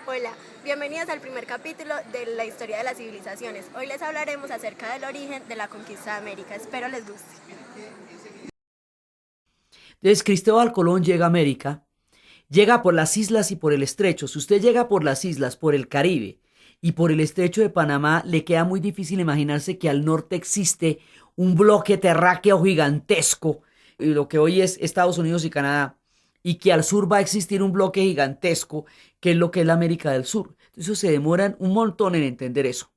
Hola, bienvenidos al primer capítulo de la historia de las civilizaciones. Hoy les hablaremos acerca del origen de la conquista de América. Espero les guste. Entonces Cristóbal Colón llega a América, llega por las islas y por el estrecho. Si usted llega por las islas, por el Caribe y por el estrecho de Panamá, le queda muy difícil imaginarse que al norte existe un bloque terráqueo gigantesco, lo que hoy es Estados Unidos y Canadá, y que al sur va a existir un bloque gigantesco, que es lo que es la América del Sur. Entonces se demoran un montón en entender eso.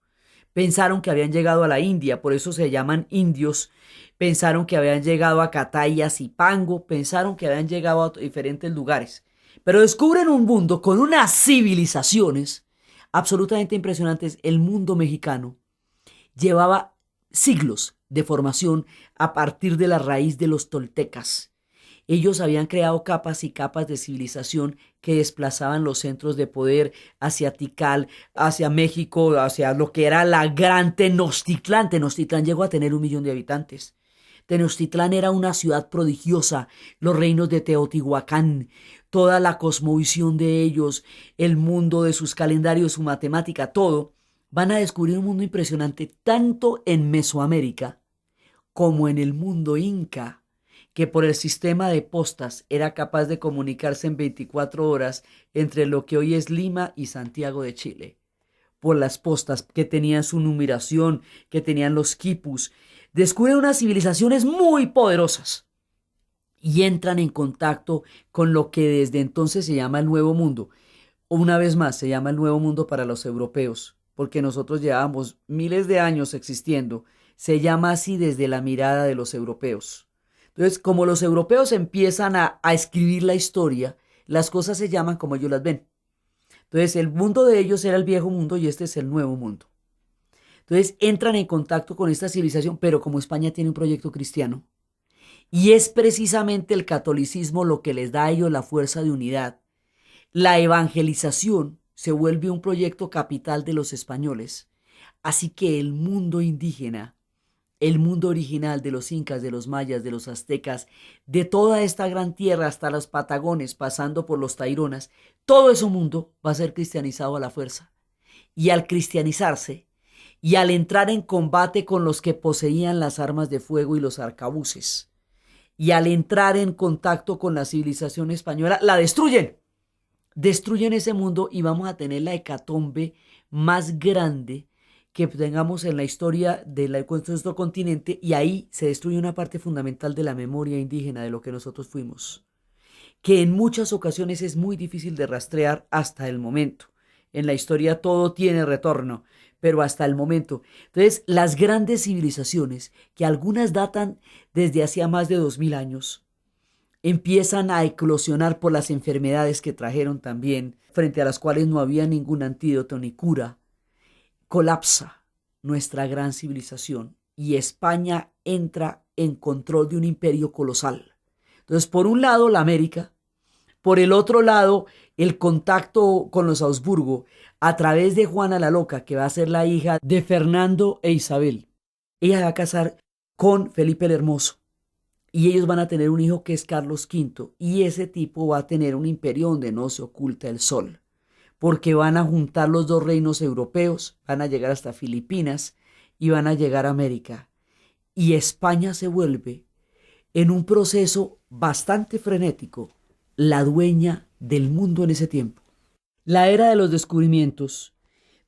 Pensaron que habían llegado a la India, por eso se llaman indios. Pensaron que habían llegado a Catayas y Pango, pensaron que habían llegado a diferentes lugares. Pero descubren un mundo con unas civilizaciones absolutamente impresionantes. El mundo mexicano llevaba siglos de formación a partir de la raíz de los toltecas. Ellos habían creado capas y capas de civilización que desplazaban los centros de poder hacia Tikal, hacia México, hacia lo que era la gran Tenochtitlán. Tenochtitlán llegó a tener 1 millón de habitantes. Tenochtitlán era una ciudad prodigiosa, los reinos de Teotihuacán, toda la cosmovisión de ellos, el mundo de sus calendarios, su matemática, todo. Van a descubrir un mundo impresionante tanto en Mesoamérica como en el mundo inca, que por el sistema de postas era capaz de comunicarse en 24 horas entre lo que hoy es Lima y Santiago de Chile. Por las postas que tenían su numeración, que tenían los quipus, descubren unas civilizaciones muy poderosas y entran en contacto con lo que desde entonces se llama el Nuevo Mundo. Una vez más, se llama el Nuevo Mundo para los europeos, porque nosotros llevamos miles de años existiendo. Se llama así desde la mirada de los europeos. Entonces, como los europeos empiezan a escribir la historia, las cosas se llaman como ellos las ven. Entonces, el mundo de ellos era el viejo mundo y este es el nuevo mundo. Entonces, entran en contacto con esta civilización, pero como España tiene un proyecto cristiano, y es precisamente el catolicismo lo que les da a ellos la fuerza de unidad, la evangelización se vuelve un proyecto capital de los españoles. Así que el mundo indígena, el mundo original de los incas, de los mayas, de los aztecas, de toda esta gran tierra hasta los patagones, pasando por los taironas, todo ese mundo va a ser cristianizado a la fuerza. Y al cristianizarse, y al entrar en combate con los que poseían las armas de fuego y los arcabuces, y al entrar en contacto con la civilización española, la destruyen ese mundo y vamos a tener la hecatombe más grande que tengamos en la historia de nuestro continente, y ahí se destruye una parte fundamental de la memoria indígena de lo que nosotros fuimos, que en muchas ocasiones es muy difícil de rastrear hasta el momento. En la historia todo tiene retorno, pero hasta el momento. Entonces, las grandes civilizaciones, que algunas datan desde hacía más de 2000 años, empiezan a eclosionar por las enfermedades que trajeron también, frente a las cuales no había ningún antídoto ni cura. Colapsa nuestra gran civilización y España entra en control de un imperio colosal. Entonces, por un lado, la América, por el otro lado, el contacto con los Habsburgo a través de Juana la Loca, que va a ser la hija de Fernando e Isabel. Ella va a casar con Felipe el Hermoso y ellos van a tener un hijo que es Carlos V, y ese tipo va a tener un imperio donde no se oculta el sol, porque van a juntar los dos reinos europeos, van a llegar hasta Filipinas y van a llegar a América. Y España se vuelve, en un proceso bastante frenético, la dueña del mundo en ese tiempo. La era de los descubrimientos,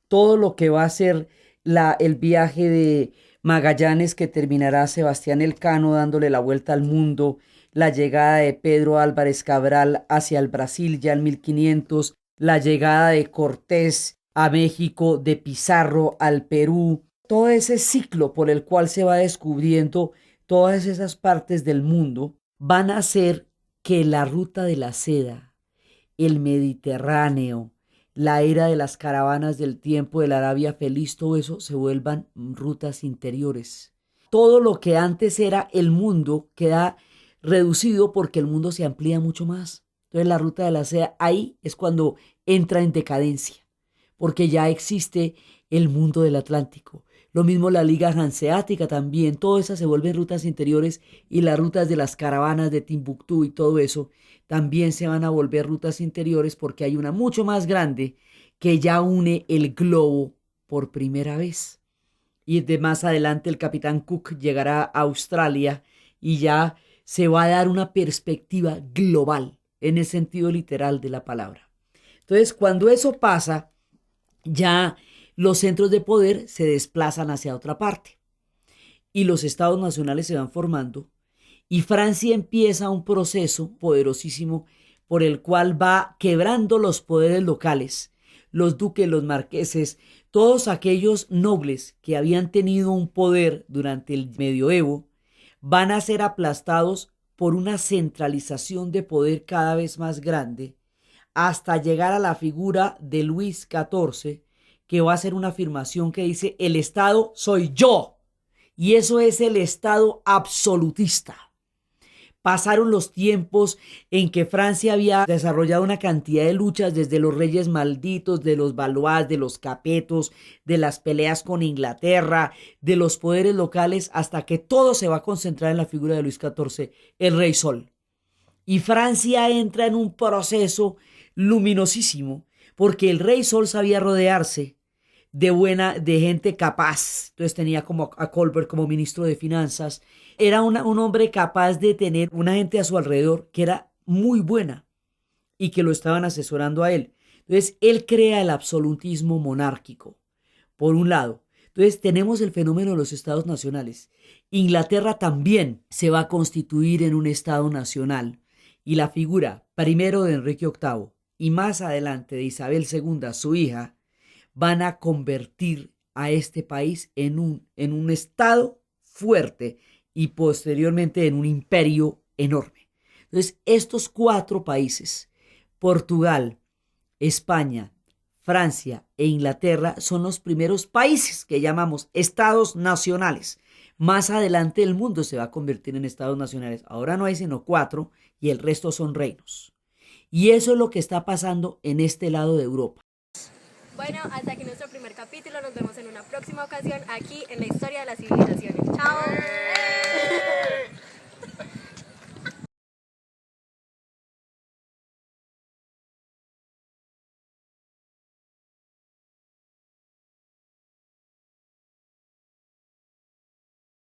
todo lo que va a ser el viaje de Magallanes, que terminará Sebastián Elcano dándole la vuelta al mundo, la llegada de Pedro Álvarez Cabral hacia el Brasil ya en 1500, la llegada de Cortés a México, de Pizarro al Perú, todo ese ciclo por el cual se va descubriendo todas esas partes del mundo, van a hacer que la ruta de la seda, el Mediterráneo, la era de las caravanas del tiempo de la Arabia Feliz, todo eso se vuelvan rutas interiores. Todo lo que antes era el mundo queda reducido porque el mundo se amplía mucho más. Entonces la ruta de la seda ahí es cuando entra en decadencia, porque ya existe el mundo del Atlántico. Lo mismo la Liga Hanseática también, todo eso se vuelven rutas interiores, y las rutas de las caravanas de Timbuktu y todo eso también se van a volver rutas interiores porque hay una mucho más grande que ya une el globo por primera vez. Y de más adelante el capitán Cook llegará a Australia y ya se va a dar una perspectiva global en el sentido literal de la palabra. Entonces, cuando eso pasa, ya los centros de poder se desplazan hacia otra parte y los estados nacionales se van formando y Francia empieza un proceso poderosísimo por el cual va quebrando los poderes locales, los duques, los marqueses, todos aquellos nobles que habían tenido un poder durante el medioevo, van a ser aplastados por una centralización de poder cada vez más grande, hasta llegar a la figura de Luis XIV, que va a hacer una afirmación que dice: el Estado soy yo, y eso es el Estado absolutista. Pasaron los tiempos en que Francia había desarrollado una cantidad de luchas, desde los reyes malditos, de los Valois, de los Capetos, de las peleas con Inglaterra, de los poderes locales, hasta que todo se va a concentrar en la figura de Luis XIV, el Rey Sol. Y Francia entra en un proceso luminosísimo, porque el Rey Sol sabía rodearse de gente capaz. Entonces tenía como a Colbert como ministro de Finanzas. Era un hombre capaz de tener una gente a su alrededor que era muy buena y que lo estaban asesorando a él. Entonces él crea el absolutismo monárquico, por un lado. Entonces tenemos el fenómeno de los estados nacionales. Inglaterra también se va a constituir en un estado nacional, y la figura primero de Enrique VIII y más adelante de Isabel II, su hija, van a convertir a este país en un estado fuerte y posteriormente en un imperio enorme. Entonces, estos 4 países, Portugal, España, Francia e Inglaterra, son los primeros países que llamamos estados nacionales. Más adelante el mundo se va a convertir en estados nacionales. Ahora no hay sino 4 y el resto son reinos. Y eso es lo que está pasando en este lado de Europa. Bueno, hasta aquí nuestro primer capítulo. Nos vemos en una próxima ocasión aquí en la historia de las civilizaciones. ¡Chao!